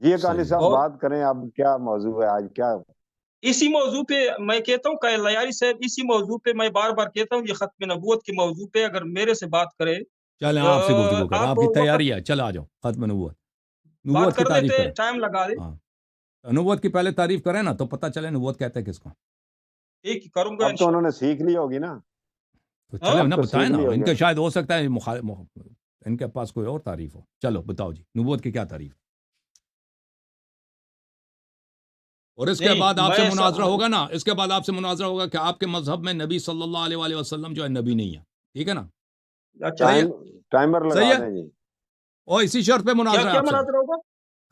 جی قانی صاحب اور بات کریں، اب کیا موضوع ہے آج؟ کیا اسی موضوع پہ میں کہتا ہوں کہ لیاری صاحب اسی موضوع پہ میں بار بار کہتا ہوں، یہ ختم نبوت کے موضوع پہ اگر میرے سے بات کرے، چلیں آپ سے گفتگو کریں، آپ آپ کی وقت تیاری ہے، چل آ جاؤ ختم نبوت، بات نبوت کی کر تعریف لیتے، کریں. ٹائم لگا دے. ہاں نبوت کی پہلے تعریف کریں نا تو پتہ چلے نبوت کہتے ہیں کس کو. ٹھیک کروں گا اب تو انہوں انشاءاللہ. نے سیکھ لی ہوگی نا، تو ہاں چلے اب نا تو بتائیں سیکھ نا، لی ان ہوگی کے انہوں نے۔ شاید ہو سکتا ہے ان کے پاس کوئی اور تعریف ہو. چلو بتاؤ جی نبوت کی کیا تعریف. اور اس کے نہیں بعد آپ سے میں مناظرہ ہوگا نا، اس کے بعد آپ سے مناظرہ ہوگا کہ آپ کے مذہب میں نبی صلی اللہ علیہ وآلہ وسلم جو ہے نبی نہیں ہے. ٹھیک ہے نا، اچھا صحیح ہے، ٹائمر صحیح لگا ہے. دیں جی۔ اور اسی شرط پہ کیا مناظرہ ہے کیا آپ سے، مناظرہ ہوگا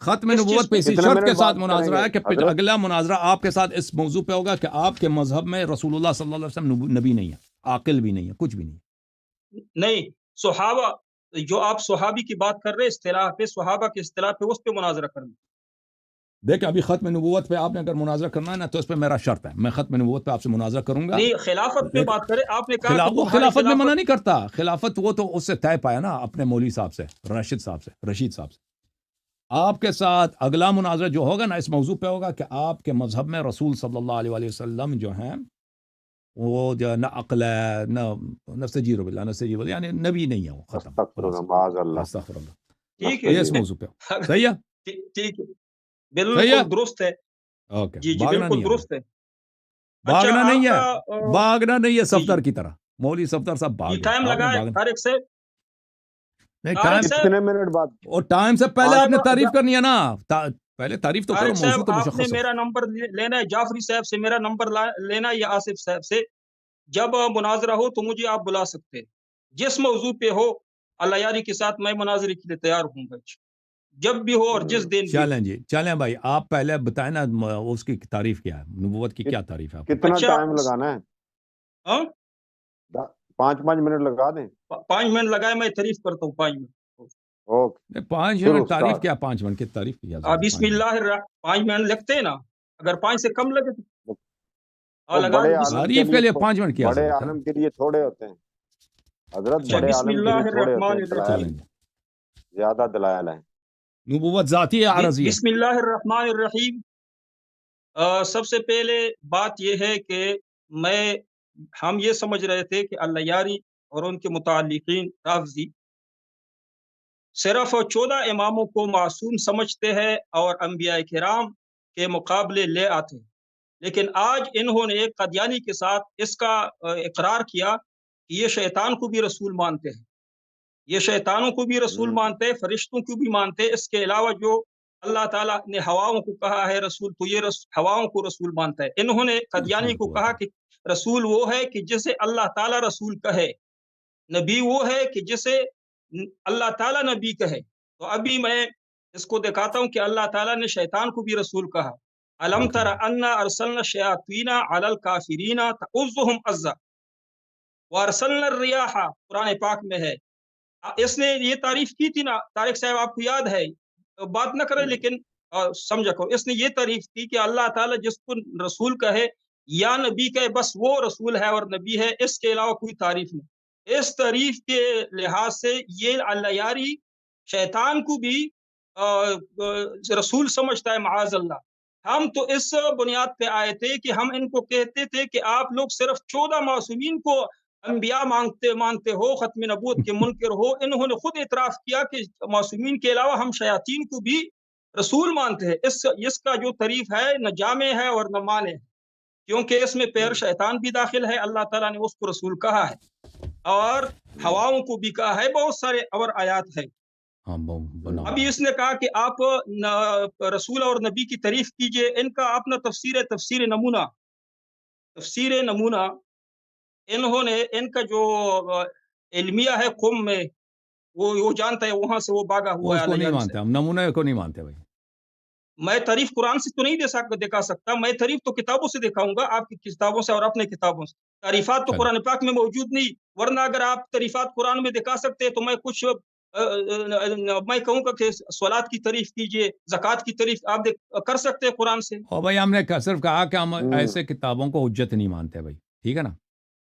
ختم کس چیز نبوت پہ پہ؟ اسی کتنے شرط کے منٹ ساتھ بات کریں مناظرہ گے ہے کہ حضرت؟ اگلا مناظرہ آپ کے ساتھ اس موضوع پہ ہوگا کہ آپ کے مذہب میں رسول اللہ صلی اللہ علیہ وسلم نبی نہیں ہے، عاقل بھی نہیں ہے، کچھ بھی نہیں ہے. نہیں، صحابہ، جو آپ صحابی کی بات کر رہے اصطلاح پہ، صحابہ کے اصطلاح پہ، اس پہ مناظرہ کرنا. دیکھیں ابھی ختم نبوت پہ آپ نے اگر مناظرہ کرنا ہے نا تو اس پہ میرا شرط ہے، میں ختم نبوت پہ آپ سے مناظرہ کروں گا. نہیں، خلافت پہ لیکن بات کرے، آپ نے کہا کہ وہ تمہاری خلافت میں منع خلافت. نہیں کرتا، خلافت وہ تو اس سے طے پایا نا اپنے مولوی صاحب سے، رشید صاحب سے. آپ کے ساتھ اگلا مناظرہ جو ہوگا نا اس موضوع پہ ہوگا کہ آپ کے مذہب میں رسول صلی اللہ علیہ وآلہ وسلم جو ہیں وہ جو نہ عقل ہے نہ نستجیر باللہ، نستجیر باللہ یعنی نبی نہیں ہے، وہ ختم. استغفر اللہ، معاذ اللہ، استغفر اللہ. ٹھیک ہے یہ اس موضوع پہ اگر- صحیح ہے، ٹھیک ہے، صحیح ہے. بالکل درست ہے. اوکے، جی جی بھاگنا بالکل نہیں ہے ہمیں، درست ہے. اچھا بھاگنا آپ نہیں کا ہے، بھاگنا نہیں ہے جی جی صفدر کی طرح. مولوی صفدر صاحب بھاگ جی، گئے، ٹائم آپ نے لگا ہے بھاگنا طارق صاحب. نہیں. طارق ٹائم صاحب، کتنے منٹ بعد؟ اور ٹائم سے پہلے آپ پانچ نے تعریف کرنی ہے نا، پہلے تعریف تو کرو، طارق موضوع صاحب تو آپ نے مشخص ہو. میرا نمبر لینا ہے، جعفری صاحب سے میرا نمبر لینا ہے یا آصف صاحب سے. جب مناظرہ ہو تو مجھے آپ بلا سکتے ہیں، جس موضوع پہ ہو اللہ یاری کے ساتھ میں مناظرے کے لیے تیار ہوں گا، جب بھی ہو اور جس دن بھی ہو. چلیں جی، چلیں بھائی آپ پہلے بتائیں نا اس کی تعریف کیا ہے، نبوت کی کیا تعریف ہے آپ کی. کتنا اچھا، ٹائم لگانا ہے؟ ہاں 5 منٹ لگا دیں؟ 5 منٹ لگائے، میں تعریف کرتا ہوں 5 منٹ. اوکے، نہیں 5 شروع منٹ تعریف اسٹارٹ۔ کیا، 5 منٹ کی تعریف کی ضرورت ہے، بسم 5 منٹ. اللہ 5 منٹ لگتے ہیں نا، اگر 5 سے کم لگے تو وہ لگا بڑے دو. عالم تعریف کے لیے 5 منٹ کی بڑے ضرورت ہے. عالم کے لیے تھوڑے ہوتے ہیں حضرت، اچھا، بڑے بسم عالم کے لیے اللہ تھوڑے ہوتے الرحمن ہیں دلائل، چلیں الرحیم. جی، زیادہ دلائل ہیں۔ نبوت ذاتی ہے عارضی ہے. بسم اللہ الرحمن الرحیم. سب سے پہلے بات یہ ہے کہ ہم یہ سمجھ رہے تھے کہ اللہ یاری اور ان کے متعلقین رافضی صرف 14 اماموں کو معصوم سمجھتے ہیں اور انبیاء کرام کے مقابلے لے آتے ہیں، لیکن آج انہوں نے قادیانی کے ساتھ اس کا اقرار کیا کہ یہ شیطان کو بھی رسول مانتے ہیں، یہ شیطانوں کو بھی رسول مانتے ہیں، فرشتوں کو بھی مانتے ہیں. اس کے علاوہ جو اللہ تعالیٰ نے ہواؤں کو کہا ہے رسول، تو یہ ہواؤں کو رسول مانتا ہے. انہوں نے قادیانی کو کہا کہ رسول وہ ہے کہ جسے اللہ تعالیٰ رسول کہے، نبی وہ ہے کہ جسے اللہ تعالیٰ نبی کہے. تو ابھی میں اس کو دکھاتا ہوں کہ اللہ تعالیٰ نے شیطان کو بھی رسول کہا. الم تر انا ارسلنا الشیاطین علی الکافرین تعزهم عزا وارسلنا الریاح، قرآن پاک میں ہے. اس نے یہ تعریف کی تھی نا طارق صاحب، آپ کو یاد ہے، بات نہ کرے لیکن سمجھا کرو. اس نے یہ تعریف کی کہ اللہ تعالیٰ جس کو رسول کہے یا نبی کہے بس وہ رسول ہے اور نبی ہے، اس کے علاوہ کوئی تعریف نہیں. اس تعریف کے لحاظ سے یہ اللہ یاری شیطان کو بھی رسول سمجھتا ہے، معاذ اللہ. ہم تو اس بنیاد پہ آئے تھے کہ ہم ان کو کہتے تھے کہ آپ لوگ صرف 14 معصومین کو انبیاء مانتے ہو، ختم نبوت کے منکر ہو. انہوں نے خود اعتراف کیا کہ معصومین کے علاوہ ہم شیاطین کو بھی رسول مانتے ہیں. اس کا جو تعریف ہے نہ جامع ہے اور نہ مانے ہے، کیونکہ اس میں پیر شیطان بھی داخل ہے. اللہ تعالیٰ نے اس کو رسول کہا ہے اور ہواؤں کو بھی کہا ہے، بہت سارے اور آیات ہیں. ابھی اس نے کہا کہ آپ رسول اور نبی کی تعریف کیجئے. ان کا اپنا تفسیر نمونہ انہوں نے، ان کا جو علمیہ ہے قم میں، وہ جانتا ہے، وہاں سے وہ باغا ہوا اس ہے کو نہیں اللہ مانتے، ہم نمونے کو نہیں مانتے بھائی. میں تعریف قرآن سے تو نہیں دکھا سکتا، میں تعریف تو کتابوں سے دکھاؤں گا، آپ کی کتابوں سے اور اپنے کتابوں سے. تعریفات تو قرآن پاک میں موجود نہیں، ورنہ اگر آپ تعریفات قرآن میں دکھا سکتے تو میں کچھ میں کہوں گا کہ صلات کی تعریف کیجئے، زکوٰۃ کی تعریف آپ کر سکتے ہیں قرآن سے. اور بھائی ہم نے صرف کہا کہ ہم ایسے کتابوں کو حجت نہیں مانتے بھائی، ٹھیک ہے نا.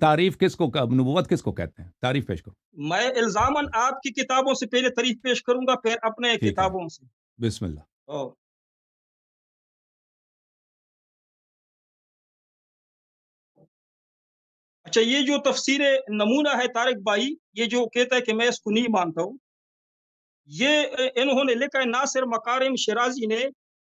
تعریف کس کو نبوت کس کو کہتے ہیں تعریف پیش کرو میں الزاماً آپ کی کتابوں سے پہلے تعریف پیش کروں گا پھر اپنے ٹھیک ہے کتابوں سے بسم اللہ او، اچھا یہ جو تفسیر نمونہ ہے طارق بھائی یہ جو کہتا ہے کہ میں اس کو نہیں مانتا ہوں یہ انہوں نے لکھا ہے ناصر مکارم شیرازی نے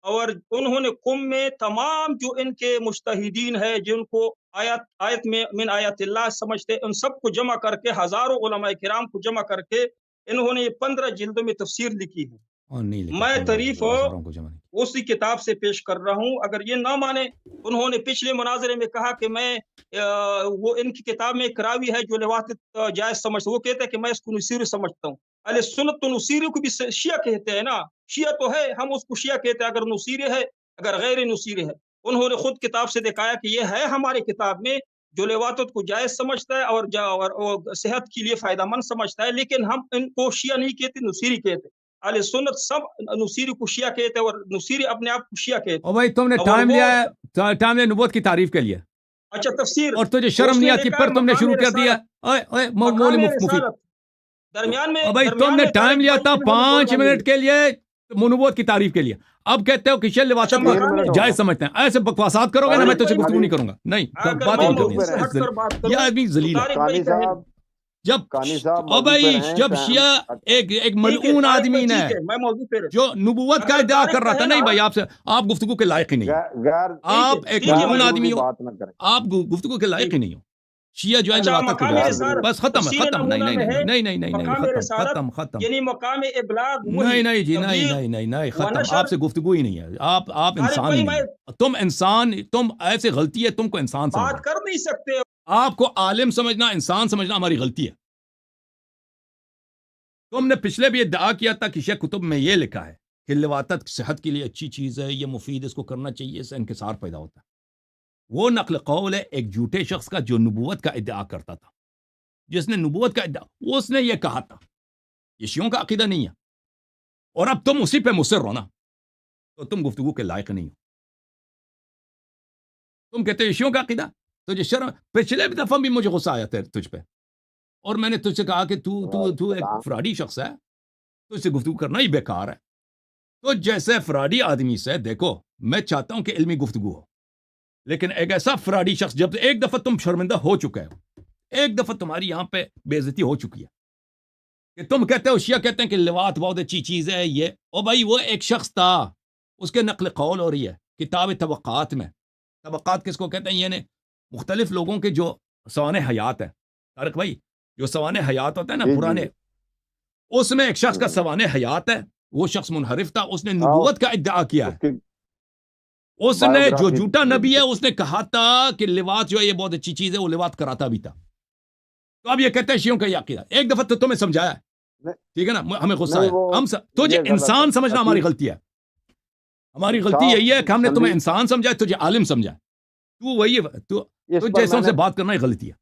اور انہوں نے قم میں تمام جو ان کے مجتہدین ہیں جن کو آیت میں من آیات اللہ سمجھتے ان سب کو جمع کر کے ہزاروں علماء کرام کو جمع کر کے انہوں نے یہ 15 جلدوں میں تفسیر لکھی ہے اور نہیں لکھا میں 15 تعریف ہزاروں کو جمع نہیں اسی کتاب سے پیش کر رہا ہوں اگر یہ نہ مانے انہوں نے پچھلے مناظرے میں کہا کہ میں وہ ان کی کتاب میں ایک راوی ہے جو لواطت جائز سمجھتا وہ کہتا ہے کہ میں اس کو نصیری سمجھتا ہوں اہل سنت تو نصیری کو بھی شیعہ کہتے ہیں نا شیعہ تو ہے ہم اس کو شیعہ کہتے ہیں اگر نصیری ہے اگر غیر نصیری ہے انہوں نے خود کتاب سے دکھایا کہ یہ ہے ہماری کتاب میں جو لواطت کو جائز سمجھتا ہے اور صحت کے لیے فائدہ مند سمجھتا ہے لیکن ہم ان کو شیعہ نہیں کہتے نصیری کہتے اہل سنت سب نصیری کو شیعہ کہتے ہیں اور نصیری اپنے آپ کو شیعہ کہتے اور بھائی تم نے اور ٹائم وہ- لیا ہے ٹائم لیا نبوت کی تعریف کے لیے اچھا تفسیر اور تجھے شرم اس نہیں نے آتی لکھا پھر تم نے مقام شروع کر دیا مقام مولوی مفید رسالت درمیان میں اور بھائی درمیان تم نے میں ٹائم طارق لیا بھائی تھا انہوں نے 5 بولنا منٹ کے لیے نبوت کی تعریف کے لیے اب کہتے ہو کہ شیعہ اچھا لواطت تین مقام منٹ کو ہو جائز سمجھتے ہیں ایسے بکواسات کرو گے نا میں طارق تجھے بھائی گفتگو نہیں کروں گا نہیں اگر بات میں نہیں موضوع کرنی پہ موضوع سے ہٹ کر بات یہ کروں آدمی تو ذلیل ہے طارق کانی بھائی کہیں صاحب جب کانی صاحب او موضوع پہ بھائی رہیں جب ٹائم شیعہ ایک ٹھیک ہے ملعون طارق آدمی بھائی نے ٹھیک ہے میں موضوع پہ جو نبوت کا اگر ادعا طارق کر رہا تھا کہے نہیں نا بھائی آپ گفتگو کے لائق ہی نہیں ہو غیر آپ ایک ٹھیک ہے ملعون میں آدمی ہو بات نہ کریں آپ گفتگو کے لائق ہی نہیں ہو شیعہ جو ہے اچھا لواطت کو مقام جائز غیر سمجھتے رسالت بس ختم ہے تفسیر ختم نہیں نمونہ نہیں میں ہے نہیں نہیں نہیں نہیں مقام ختم رسالت ختم ختم یعنی مقام ابلاغ وہی نہیں نہیں جی نہیں تبلیغ نہیں نہیں نہیں ختم ونشر آپ سے گفتگو ہی نہیں ہے آپ طارق انسان بھائی ہی میں نہیں ہے تم انسان تم ایسے غلطی ہے تم کو انسان بات سمجھنا کر نہیں سکتے آپ کو عالم سمجھنا انسان سمجھنا ہماری غلطی ہے تم نے پچھلے بھی ادعا کیا تھا کہ شیخ کتب میں یہ لکھا ہے کہ لواطت صحت کے لیے اچھی چیز ہے یہ مفید اس کو کرنا چاہیے اس سے انکسار پیدا ہوتا ہے وہ نقل قول ہے ایک جھوٹے شخص کا جو نبوت کا ادعا کرتا تھا جس نے نبوت کا ادعا اس نے یہ کہا تھا یہ شیعوں کا عقیدہ نہیں ہے اور اب تم اسی پہ مصر ہو نا تو تم گفتگو کے لائق نہیں ہو تم کہتے ہو شیعوں کا عقیدہ تجھے شرم پچھلے بھی دفعہ بھی مجھے غصہ آیا تھا تجھ پہ اور میں نے تجھ سے کہا کہ تو ایک فراڈی شخص ہے تجھ سے گفتگو کرنا ہی بیکار ہے تو جیسے فراڈی آدمی سے دیکھو میں چاہتا ہوں کہ علمی گفتگو ہو لیکن ایک ایسا فراڈی شخص جب ایک دفعہ تم شرمندہ ہو چکے ہو ایک دفعہ تمہاری یہاں پہ بے عزتی ہو چکی ہے کہ تم کہتے ہو شیعہ کہتے ہیں کہ لواط بہت اچھی چیز ہے یہ او بھائی وہ ایک شخص تھا اس کے نقل قول ہو رہی ہے کتاب طبقات میں طبقات کس کو کہتے ہیں یعنی مختلف لوگوں کے جو سوانح حیات ہے طارق بھائی جو سوانح حیات ہوتا ہے نا پرانے اس میں ایک شخص کا سوانح حیات ہے وہ شخص منحرف تھا اس نے نبوت کا ادعا کیا ہے اس نے جو جھوٹا نبی ہے اس نے کہا تھا کہ لواط جو ہے یہ بہت اچھی چیز ہے وہ لواط کراتا بھی تھا تو اب یہ کہتے ہیں شیعوں کا یہ عقیدہ ایک دفعہ تو تمہیں سمجھایا ٹھیک ہے نا ہمیں غصہ ہے ہم تجھے انسان سمجھنا ہماری غلطی ہے ہماری غلطی یہی ہے کہ ہم نے تمہیں انسان سمجھا تجھے عالم سمجھا تو وہی تو جیسوں سے بات کرنا ہی غلطی ہے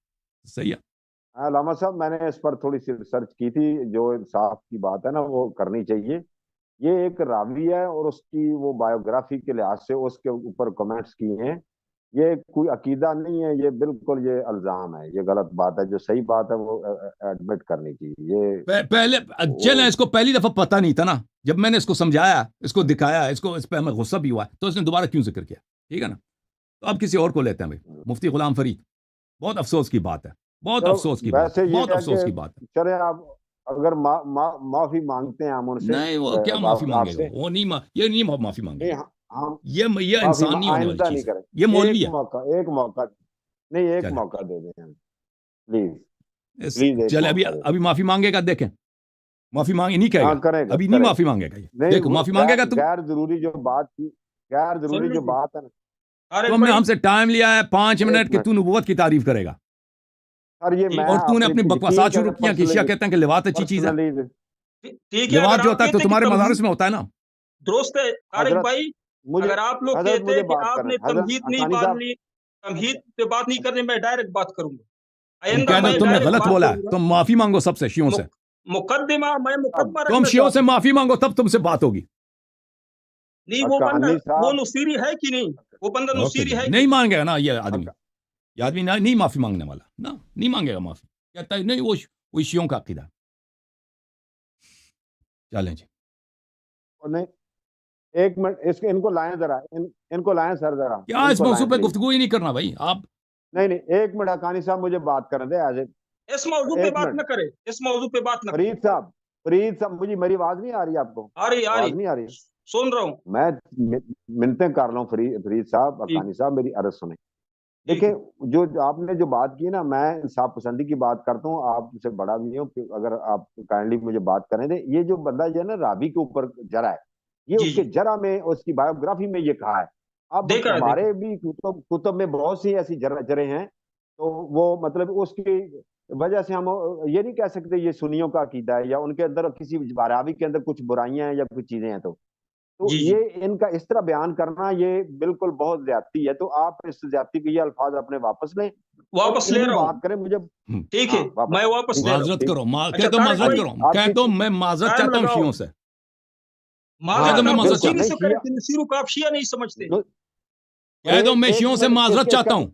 صحیح ہے علامہ صاحب میں نے اس پر تھوڑی سی ریسرچ کی تھی جو انصاف کی بات ہے نا وہ کرنی چاہیے یہ ایک راوی ہے اور اس کی وہ بایوگرافی کے لحاظ سے اس کے اوپر کمنٹس کیے ہیں یہ کوئی عقیدہ نہیں ہے یہ بالکل یہ الزام ہے یہ غلط بات ہے جو صحیح بات ہے وہ ایڈمٹ کرنی چاہیے یہ پہلے چلیں اس کو پہلی دفعہ پتہ نہیں تھا نا جب میں نے اس کو سمجھایا اس کو دکھایا اس پہ ہمیں غصہ بھی ہوا تو اس نے دوبارہ کیوں ذکر کیا ٹھیک ہے نا تو اب کسی اور کو لیتے ہیں بھائی مفتی غلام فرید بہت افسوس کی بات ہے بہت افسوس کی بات بہت افسوس کی بات ہے چلے آپ اگر معافی مانگتے ہیں ہم ان سے نہیں وہ کیا معافی مانگے گا وہ نہیں یہ نہیں معافی مانگے گا یہ انسان نہیں ہونے والی چیز ہے یہ مولوی ہے ایک موقع نہیں ایک موقع دے دیں پلیز چلے ابھی معافی مانگے گا دیکھیں معافی مانگے نہیں کہے گا ابھی نہیں معافی مانگے گا دیکھو معافی مانگے گا تم غیر ضروری جو بات تھی غیر ضروری جو بات ہے نا تم نے ہم سے ٹائم لیا ہے 5 منٹ کہ تو نبوت کی تعریف کرے گا اور تو نے اپنی بکواسات شروع کیا کہ شیعہ کہتے ہیں کہ لواط اچھی چیز ہے لواط جو ہوتا ہے تو تمہارے مدارس میں ہوتا ہے نا درست ہے طارق بھائی اگر آپ لوگ کہتے ہیں کہ آپ نے تمہید نہیں باندھنی تمہید پہ بات نہیں کرنی میں ڈائریکٹ بات کروں گا تم نے غلط بولا ہے تم معافی مانگو سب سے شیعوں سے مقدمہ میں مقدمہ تم شیعوں سے معافی مانگو تب تم سے بات ہوگی نہیں وہ بندہ حقانی وہ صاحب نصیری ہے کہ نہیں؟ وہ بندہ اوکے نصیری جی، ہے کہ نہیں مانگے گا نا یہ آدمی، حق- یہ آدمی نہیں معافی مانگنے والا، نا نہیں مانگے گا معافی، کہتا ہے نہیں وہ شیعوں کا عقیدہ ہے۔ چلیں جی، نہیں، ایک منٹ ان کو لائیں ذرا، ان کو لائیں سر ذرا، کیا ان اس کو موضوع لائیں پہ پلیز۔ گفتگو ہی نہیں کرنا بھائی آپ؟ نہیں نہیں، ایک منٹ حقانی صاحب مجھے بات کرنے دیں ایز اے، اس موضوع پہ ایک بات منٹ نہ کرے، اس موضوع پہ بات نہ کرے۔ فرید صاحب مجھے میری آواز نہیں آ رہی آپ کو؟ آ رہی آواز نہیں آ رہی؟ سن رہا ہوں۔ میں منتیں کر رہا ہوں فرید صاحب، ٹھیک حقانی صاحب میری عرض سنیں۔ ٹھیک دیکھیں ہے، جو آپ نے جو بات کی نا، میں انصاف پسندی کی بات کرتا ہوں، آپ سے بڑا بھی ہوں کہ اگر آپ کائنڈلی مجھے بات کریں دیں۔ یہ جو بندہ جو ہے نا راوی کے اوپر جرا ہے، یہ جی اس کے جی جرا میں، اس کی بایوگرافی میں یہ کہا ہے۔ اب دیکھا ہے دیکھا ہمارے بھی کتب میں بہت سی ایسی جرے ہیں، تو وہ مطلب اس کی وجہ سے ہم یہ نہیں کہہ سکتے یہ سنیوں کا عقیدہ ہے، یا ان کے اندر کسی راوی کے اندر کچھ برائیاں ہیں یا کچھ چیزیں ہیں، تو جی جی یہ ان کا اس طرح بیان کرنا یہ بالکل بہت زیادتی ہے۔ تو آپ اس زیادتی کے یہ الفاظ اپنے واپس لیں اور واپس لے علمی رہا ہوں۔ بات کریں مجھے۔ ٹھیک ہے، ہاں واپس میں لیں، واپس ٹھیک لے ہے، رہا ہوں۔ معذرت ٹھیک کرو، اچھا کہہ دو طارق معذرت بھائی، کرو، آپ کہہ کی دو میں معذرت ٹائم چاہتا ہوں لگاؤ۔ شیعوں سے، کہہ ہاں دو معذرت میں آپ معذرت بالکل چاہتا نصیری ہوں، نہیں سے کریں شیعہ، کہ نصیروں کو آپ شیعہ نہیں سمجھتے، کہہ دو میں ایک شیعوں سے منٹ معذرت چاہتا ہوں۔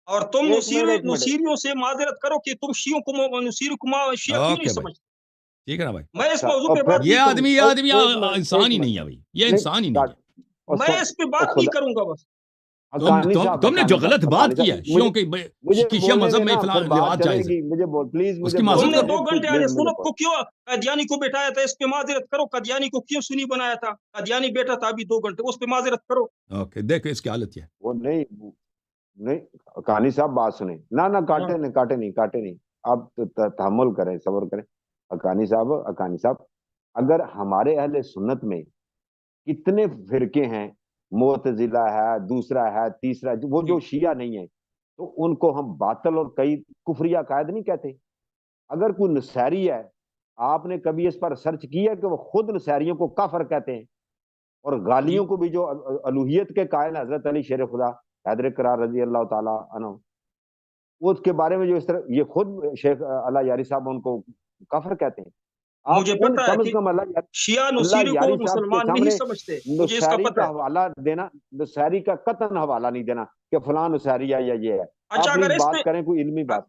اور تم ایک منٹ، ایک منٹ، نصیریوں سے معذرت کرو کہ تم شیعوں کو نصیری کو شیعہ کیوں نہیں اوکے بھائی، سمجھتے۔ ٹھیک ہے نا بھائی؟ میں اس اچھا موضوع اور پہ پھر بات یہ نہیں کروں آدمی ایک منٹ، انسان ایک ہی منٹ، نہیں ہے بھائی، یہ نہیں انسان ہی نہیں ہے۔ اور میں اس پہ بات نہیں خدا کروں گا بس۔ حقانی صاحب، تم نے جو حقانی غلط صاحب، بات حقانی کی صاحب، ہے شیعوں کے مجھے کہ شیعہ بولنے مذہب میں دینا، فلاں پھر بات لواط چلے جائز ہے، گی۔ مجھے پلیز اس مجھے کی تم معذرت نے بولنے کرو۔ 2 دیں، گھنٹے پلیز آگے مجھے سنت کو کیوں قادیانی کو بٹھایا تھا، اس پہ معذرت کرو۔ قادیانی کو کیوں سنی بنایا تھا؟ قادیانی بیٹا تھا ابھی 2 گھنٹے، اس پہ معذرت کرو۔ اوکے، دیکھو اس کی حالت کیا ہے۔ وہ نہیں نہیں، حقانی صاحب بات سنیں، نہ ہاں، کاٹے نہیں، آپ تحمل کریں، صبر کریں۔ حقانی صاحب، اگر ہمارے اہل سنت میں کتنے فرقے ہیں، معتزلہ ہے، دوسرا ہے، تیسرا ہے، وہ جو شیعہ نہیں ہے تو ان کو ہم باطل اور کئی کفریہ عقائد نہیں کہتے۔ اگر کوئی نصیری ہے، آپ نے کبھی اس پر سرچ کیا کہ وہ خود نصیریوں کو کافر کہتے ہیں، اور جی غالیوں کو بھی جو الوہیت کے قائل حضرت علی شیر خدا حیدر کرار رضی اللہ تعالیٰ عنہ، وہ اس کے بارے میں جو اس طرح یہ خود شیخ اللہ یاری صاحب ان کو کافر کہتے ہیں۔ آپ مجھے ان پتا ہے کم از کہ کم شیعہ اللہ نصیری کو یاری صاحب کے مسلمان نہیں سامنے سمجھتے، مجھے اس کا نصیری پتہ کا ہے۔ حوالہ دینا، نصیری کا قطعاً حوالہ نہیں دینا کہ فلاں نصیری ہے یا یہ ہے۔ اچھا آپ اگر پلیز اس بات پہ کریں کوئی علمی بات۔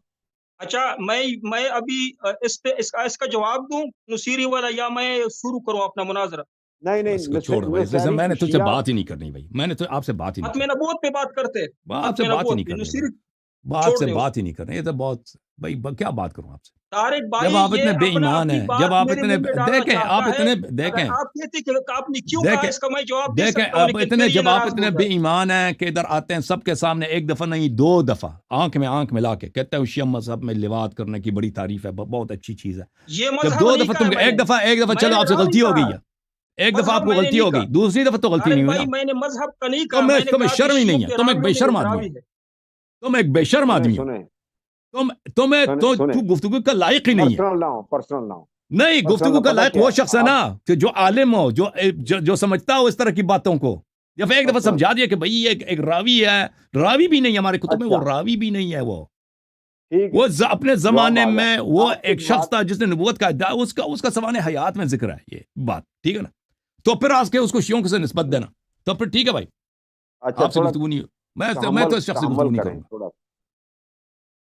اچھا میں ابھی اس کا جواب دوں نصیری والا، یا میں شروع کروں اپنا مناظرہ؟ نہیں اس کو چھوڑ بھائی، جیسے نصیری میں نے تجھ سے شیعہ، بات ہی نہیں کرنی بھائی، میں نے تو آپ سے بات ہی نہیں ختم کرنی، نبوت پہ بات کرتے ہیں، آپ سے ختم بات ہی نبوت نہیں پہ کرنی نصیری بھائی، بات چھوڑ سے دیں اس بات کو۔ ہی نہیں کرنی، یہ تو بہت بھائی کیا بات کروں آپ سے؟ طارق بھائی جب آپ اتنے یہ بے اپنا ایمان اپنی ہیں، جب بات آپ میرے اتنے منہ میں ڈالنا دیکھیں، چاہتا آپ ہے۔ اتنے اگر دیکھیں آپ کہتے کہ آپ نے کیوں کہا، دیکھیں اس کا میں جواب دے دیکھیں سکتا ہوں، آپ لیکن اتنے، پھر یہ جب آپ ناراض اتنے ہو بے جائے۔ ایمان ہیں کہ ادھر آتے ہیں سب کے سامنے ایک دفعہ نہیں 2 دفعہ آنکھ میں آنکھ ملا کے کہتے ہیں شیعہ مذہب میں لواط کرنے کی بڑی تعریف ہے، بہت اچھی چیز ہے۔ یہ جب مذہب 2 نہیں دفعہ کہا ہے تم میں نے، ایک دفعہ میں چلو نے آپ سے راوی غلطی ہو کہا گئی ہے، ہے، ایک دفعہ آپ مذہب کو میں نے غلطی نہیں ہو کہا۔ گئی، دوسری دفعہ تو غلطی نہیں طارق ہوئی نا۔ بھائی میں نے مذہب کا نہیں کہا، میں نے تمہیں کہا کہ شرم ہی شیعوں نہیں ہے، کے تم ایک بے راویوں میں شرم ایک آدمی راوی ہو، ہے۔ تم ایک بے شرم سنیں آدمی ہو، سنیں تو سنیں گفتگو کا لائق ہی نہیں ہے۔ پرسنل نہ ہو، نہیں، پرسنل گفتگو کا پتہ لائق کیا وہ ہے شخص ہے نا جو عالم ہو، جو سمجھتا ہو اس طرح کی باتوں کو، جب ایک دفعہ پرسنل، سمجھا دیا کہ بھئی یہ ایک راوی ہے، راوی بھی نہیں ہمارے کتب میں، وہ اچھا راوی بھی نہیں ہے، ٹھیک ہے، وہ اپنے جواب زمانے آ گیا میں وہ آپ ایک کی شخص بات۔ تھا جس نے نبوت کا ادعا، اس کا سوانح حیات میں ذکر ہے یہ بات، ٹھیک ہے نا؟ تو پھر آج کے اس کو شیعوں سے نسبت دینا، تو پھر ٹھیک ہے بھائی، اچھا آپ سے تھوڑا گفتگو نہیں، میں تو تحمل اس شخص سے گفتگو تحمل نہیں کریں کروں گا۔ تھوڑا۔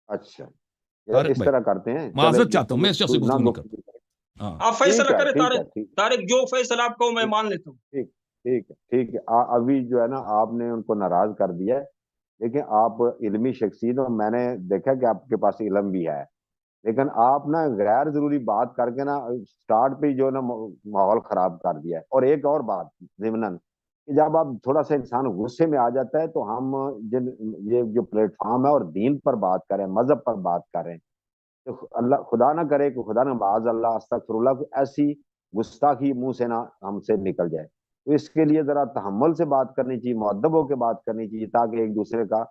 اچھا طارق اس بھائی طرح کرتے ہیں، چلے معذرت چاہتا ہوں، میں اس شخص سے نہ گفتگو نہیں کروں، گفتگو کریں۔ ہاں آپ فیصلہ کریں ٹھیک ہے، طارق جو فیصلہ آپ کو میں ٹھیک مان لیتا ہوں۔ ٹھیک ٹھیک ہے، ابھی جو ہے نا آپ نے ان کو ناراض کر دیا ہے، لیکن آپ علمی شخصیت اور میں نے دیکھا کہ آپ کے پاس علم بھی ہے، لیکن آپ نا غیر ضروری بات کر کے نا سٹارٹ پہ جو ہے نا ماحول خراب کر دیا ہے۔ اور ایک اور بات ضمناً کہ جب آپ تھوڑا سا انسان غصے میں آ جاتا ہے تو ہم یہ جو پلیٹ فارم ہے اور دین پر بات کریں، مذہب پر بات کریں، تو اللہ خدا نہ کرے کہ خدا نہ معاذ اللہ استغفر اللہ کو ایسی گستاخی منہ سے نہ ہم سے نکل جائے، تو اس کے لیے ذرا تحمل سے بات کرنی چاہیے، مؤدب ہو کے بات کرنی چاہیے، تاکہ ایک دوسرے کا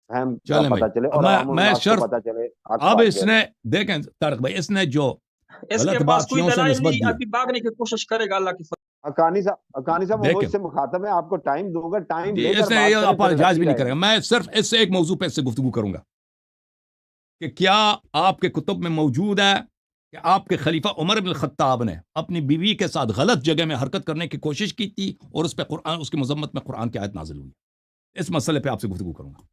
فہم کا چلیں بھائی، پتہ چلے اب اور عوام میں الناس کو شرط، پتہ چلے حق اب بات اس کیا نے ہے۔ دیکھیں طارق بھائی، اس نے جو اس کے غلط پاس بات کوئی شیعوں سے دلائل نسبت نہیں، دی ہے، ابھی بھاگنے کی کوشش کرے گا اللہ کی فضل۔ حقانی صاحب وہ دیکھیں مجھ سے مخاطب ہے، آپ کو ٹائم دوں گا، ٹائم لے اس کر نے بات یہ کریں پھر اپالوجائز اچھی بھی نہیں رہے کرے گا، گی۔ میں صرف اس سے ایک موضوع پہ اس سے گفتگو کروں گا کہ کیا آپ کے کتب میں موجود ہے کہ آپ کے خلیفہ عمر بن الخطاب نے اپنی بیوی کے ساتھ غلط جگہ میں حرکت کرنے کی کوشش کی تھی اور اس پہ قرآن، اس کی مذمت میں قرآن کی آیت نازل ہوئی. اس مسئلے پہ آپ سے گفتگو کروں گا.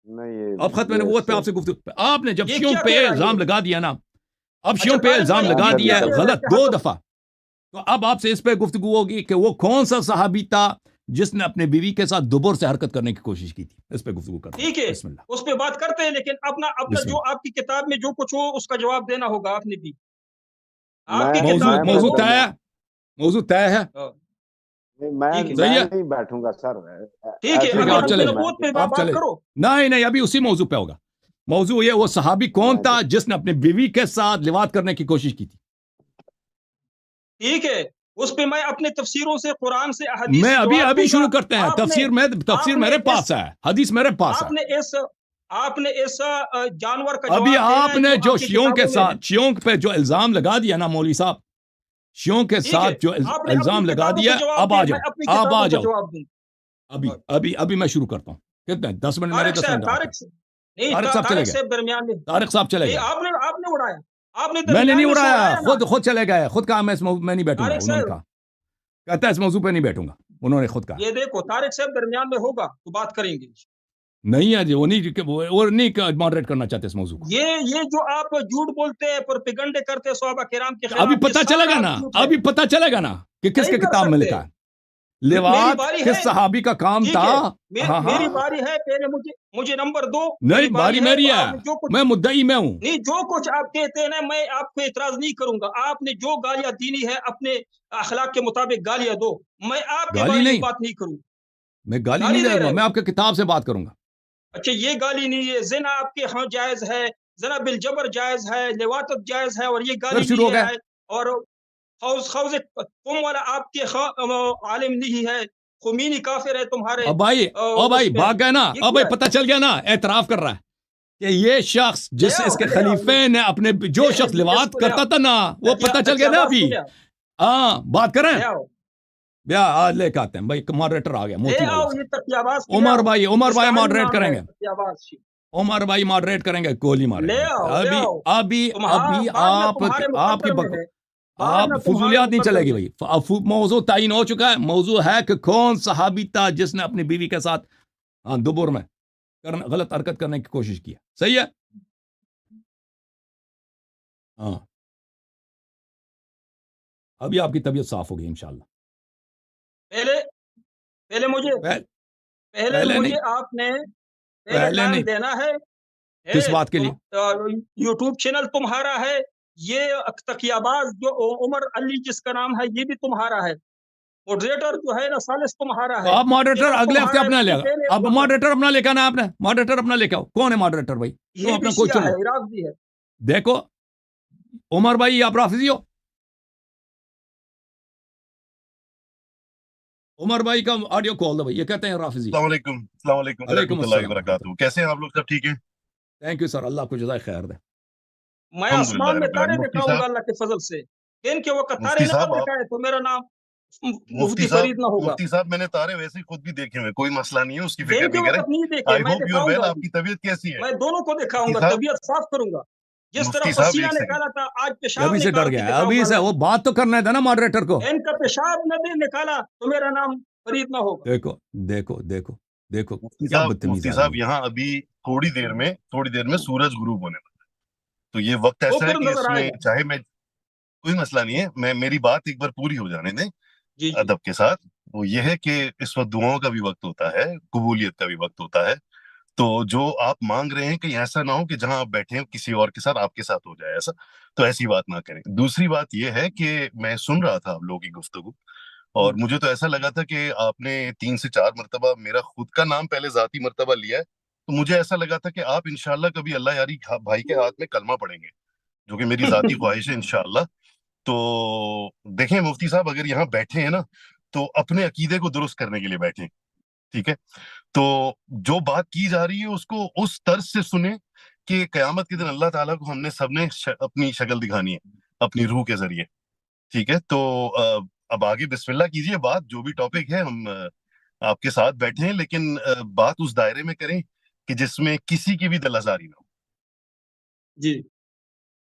نہیں اب ختم نبوت پہ آپ سے گفتگو، آپ نے جب یہ شیعوں کیا پہ کہہ رہا ہے الزام یہ؟ لگا دیا نا، اب اچھا شیعوں پہ طارق الزام بھائی، لگا آپ دیا یہ ہے کہہ رہے ہیں غلط کہ 2 حق- دفعہ، تو اب آپ سے اس پہ گفتگو ہوگی کہ وہ کون سا صحابی تھا جس نے اپنے بیوی کے ساتھ دبر سے حرکت کرنے کی کوشش کی تھی. اس پہ گفتگو کرتے ٹھیک ہے، ہیں. بسم اللہ. اس پہ بات کرتے ہیں، لیکن اپنا بسم جو اللہ. آپ کی کتاب میں جو کچھ ہو اس کا جواب دینا ہوگا آپ نے بھی. آپ میں کی موضوع کتاب میں موضوع ہو. طے ہے، موضوع طے ہے. ہاں، میں ٹھیک ہے صحیح ہے. نہیں بیٹھوں گا سر. ٹھیک ہے، ایسے ٹھیک ہے، ابھی آپ ہم چلے سے جائیں، نبوت پہ آپ بات چلے. کرو. نہیں ابھی اسی موضوع پہ ہوگا. موضوع یہ وہ صحابی کون تھا جس نے اپنی بیوی کے ساتھ لواط کرنے کی کوشش کی تھی. ٹھیک ہے، اس پہ میں اپنے تفسیروں سے، قرآن سے، احادیث میں سے ابھی جواب ابھی دوں گا. شروع کرتے ہیں. آپ نے تفسیر میرے پاس ہے، حدیث میرے پاس ہے. آپ نے اس جانور کا ابھی جواب دینا آپ ہے نے جو کی شیعوں کے کتابوں میں ہے. ساتھ، شیعوں پہ جو الزام لگا دیا نا مولوی صاحب، شیعوں کے ٹھیک ہے، ساتھ جو آپ نے الزام اپنی لگا کتابوں دیا، کا جواب اب آ دیں، جاؤ، میں اپنی اب آ کتابوں کا جاؤ. جواب دوں. ابھی میں شروع کرتا ہوں. کتنے 10 منٹ میرے، 10 منٹ آپ کے. نہیں، طارق صاحب چلے طارق گئے، صاحب درمیان میں. طارق صاحب چلے نہیں، گئے. آپ نے اڑایا، آپ نے میں نے درمیان نہیں میں سے اڑایا، نا. خود چلے گئے. خود کہا میں میں نہیں بیٹھوں گا. طارق انہوں نے صاحب، کہا، کہتا ہے اس موضوع پہ نہیں بیٹھوں گا. انہوں نے خود کہا. یہ دیکھو، طارق صاحب درمیان میں ہوگا تو بات کریں گے. نہیں ہے جی، وہ نہیں ماڈریٹ کرنا چاہتے اس موضوع کو. یہ جو آپ جھوٹ بولتے ہیں، پروپیگنڈے کرتے ہیں صحابہ کرام کے خلاف، ابھی یہ پتہ چلے گا سارا نا، جھوٹ ہے. ابھی پتہ چلے گا نا کہ کس نہیں کے کر کتاب میں سکتے. لکھا ہے. میری لواط باری کس ہے. صحابی کا کام ٹھیک تھا. ہے، ہاں میری ہاں، باری ہے. پہلے مجھے نمبر دو. نہیں باری میری تو ہے، آپ نے جو کچھ، میں مدعی میں ہوں. نہیں، جو کچھ آپ کہتے ہیں نا، میں آپ کو اعتراض نہیں کروں گا. آپ نے جو گالیاں دینی ہے اپنے اخلاق کے مطابق گالیاں دو، میں آپ کے گالی بارے میں نہیں، بات نہیں کروں. میں گالی گالی نہیں دے دے رہے گا، ہو. میں آپ کے کتاب سے بات کروں گا. اچھا، یہ گالی نہیں ہے. زنا آپ کے ہاں جائز ہے، زنا بالجبر جائز ہے، لواطت جائز ہے، اور یہ پھر گالی شروع ہو نہیں گئے. ہے. اور خوض قوم والا آپ کے عالم نہیں ہے. خمینی کافر ہے تمہارے اب بھائی، اس میں. بھاگ گئے نا. یہ اب کیا بھائی ہے؟ پتہ چل گیا نا، اعتراف کر رہا ہے کہ یہ شخص لے جس آؤ، اس کے لے آؤ، خلیفے نے اپنے جو شخص اس لواط کو لے آؤ. کرتا تھا نا، وہ پتہ چل گیا نا ابھی. لے آؤ، ہاں بات کریں. لے آؤ، بیا آج لے کے آتے ہیں بھائی. ماڈریٹر آ گیا لے موتی آؤ. والا. یہ تقیاباز کی لے عمر آؤ. بھائی اس کا ماڈریٹ نام کریں ہے گے. تقیاباز. عمر بھائی ماڈریٹ کریں گے، گولی ماریں لے گے. آؤ، لے ابھی آؤ. ابھی ابھی بعد میں آپ تمہارے آپ کی مقدر میں ہے. بعد آپ میں تمہارے فضولیات نہیں چلے مقدر گی میں. بھائی. موضوع تعین ہو چکا ہے. موضوع ہے کہ کون صحابی تھا جس نے اپنی بیوی کے ساتھ دبر میں غلط حرکت کرنے کی کوشش کی. صحیح ہے. ہاں، ابھی آپ کی طبیعت صاف ہوگی انشاءاللہ. پہلے پہلے نہیں، مجھے آپ نے پہلے ٹائم نہیں. دینا ہے. کس بات کے لیے؟ یوٹیوب چینل تمہارا ہے. یہ تقیاباز جو عمر علی جس کا نام ہے، یہ بھی تمہارا ہے. ماڈریٹر جو ہے نا سالس تمہارا تو ہے. آپ ماڈریٹر چینل اگلے ہفتے تمہارا ہے. اپنا لے اس گا. سے پہلے اب ماڈریٹر اپنا لے کے آنا ہے آپ نے. ماڈریٹر اپنا لے کے آؤ. کون ہے ماڈریٹر بھائی؟ تم یہ اپنا بھی کوئی شیعہ چن ہے، لو. رافضی ہے. دیکھو عمر بھائی، آپ رافضی ہو؟ عمر بھائی کا آڈیو کال دو بھائی. یہ کہتے ہیں رافضی. السلام علیکم. السلام علیکم علیکم ورحمۃ اللہ السلام ورحمۃ وبرکاتہ. کیسے ہیں آپ لوگ؟ سب ٹھیک ہیں؟ Thank you sir. اللہ کو جزائے خیر دے. میں الحمد للہ آسمان میں رب تارے العالمین. مفتی دکھاؤں گا صاحب، اللہ کے فضل سے. دن کے وقت تارے مفتی نہ صاحب آپ، دکھائے تو میرا نام مفتی مفتی صاحب فرید نہ ہوگا. مفتی صاحب میں نے تارے ویسے خود بھی دیکھے ہوئے، کوئی مسئلہ نہیں ہے، اس کی فکر دن کے نہیں کریں. وقت نہیں دیکھے، آئی میں ہوپ یو آر دکھاؤں ویل. گا. آپ کی طبیعت کیسی ہے؟ میں دونوں کو دکھاؤں مفتی گا، صاحب، طبیعت صاف کروں گا. جس طرح مفتی صاحب پسینہ ایک سیکنڈ. نکالا تھا، آج یہ پیشاب ابھی سے ڈر نکال کے گیا ہے. دکھاؤں ابھی گا سے اللہ وہ کو. بات تو کرنا تھا نا ماڈریٹر کو. ان کا پیشاب نہ دے نکالا تو میرا نام فرید نہ ہوگا. دیکھو دیکھو دیکھو دیکھو کیا بدتمیز مفتی آدمی صاحب ہے. یہاں ابھی تھوڑی دیر میں سورج غروب ہونے والا ہے. تو یہ وقت وہ ایسا ہے پھر کہ نظر اس آئے میں گا. چاہے میں، کوئی مسئلہ نہیں ہے، میری بات ایک بار پوری ہو جانے دیں جی جی. ادب کے ساتھ. وہ یہ ہے کہ اس وقت دعاؤں کا بھی وقت ہوتا ہے، قبولیت کا بھی وقت ہوتا ہے. تو جو آپ مانگ رہے ہیں کہ ایسا نہ ہو کہ جہاں آپ بیٹھے ہیں کسی اور کے ساتھ آپ کے ساتھ ہو جائے ایسا، تو ایسی بات نہ کریں. دوسری بات یہ ہے کہ میں سن رہا تھا آپ لوگوں کی گفتگو، اور مجھے تو ایسا لگا تھا کہ آپ نے 3 سے 4 مرتبہ میرا خود کا نام پہلے ذاتی مرتبہ لیا ہے. تو مجھے ایسا لگا تھا کہ آپ انشاءاللہ کبھی اللہ یاری بھائی کے ہاتھ میں کلمہ پڑھیں گے، جو کہ میری ذاتی خواہش ہے انشاءاللہ. تو دیکھیں مفتی صاحب، اگر یہاں بیٹھے ہیں نا تو اپنے عقیدے کو درست کرنے کے لیے بیٹھیں، ٹھیک ہے؟ تو جو بات کی جا رہی ہے اس کو اس طرز سے سنیں کہ قیامت کے دن اللہ تعالیٰ کو ہم نے سب نے اپنی شکل دکھانی ہے اپنی روح کے ذریعے، ٹھیک ہے؟ تو اب آگے بسم اللہ کیجئے. بات جو بھی ٹاپک ہے ہم آپ کے ساتھ بیٹھے ہیں، لیکن بات اس دائرے میں کریں کہ جس میں کسی کی بھی دل آزاری نہ ہو. جی.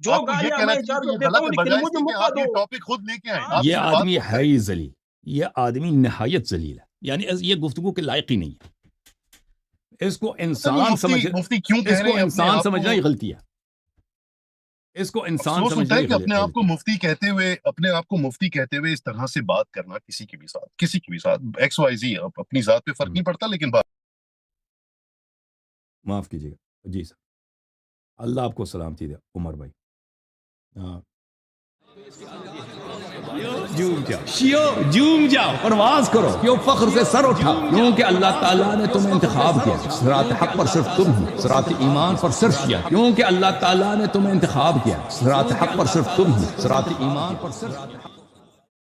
جو آپ کو یہ گالیاں کہنا میں چاہیے کہ اجازت یہ دیتا غلط ہوں ہے، لیکن بجائے اس مجھے کے کہ موقع آپ یہ دو. ٹاپک خود لے کے آئیں. آپ یہ صرف بات آدمی کریں. ہے ہی ذلیل، یہ آدمی نہایت ذلیل ہے، یعنی یہ گفتگو کے لائق ہی نہیں ہے. اس کو پتہ نہیں انسان سمجھ، مفتی کیوں کہہ اس رہے کو ہیں اپنے انسان آپ سمجھنا کو. ہی غلطی ہے، اس کو انسان افسوس ہوتا سمجھنا ہے ہی کہ اپنے آپ کو غلطی ہے. مفتی کہتے ہوئے، اپنے آپ کو مفتی کہتے ہوئے اس طرح سے بات کرنا کسی کی بھی ساتھ ایکس وائی زی، اپنی ذات پہ فرق نہیں پڑتا لیکن بات. معاف کیجیے گا جی سر، اللہ آپ کو سلامتی دے عمر بھائی. ہاں جوم جاؤ پرواز کرو، کیوں فخر سے سر اٹھا، کیونکہ اللہ تعالیٰ نے تمہیں انتخاب کیا. صراط حق پر صرف تم ہو، صراط ایمان پر صرف کیا، کیونکہ اللہ تعالیٰ نے تمہیں انتخاب کیا. صراط حق پر صرف تم ہو، صراط ایمان پر صرف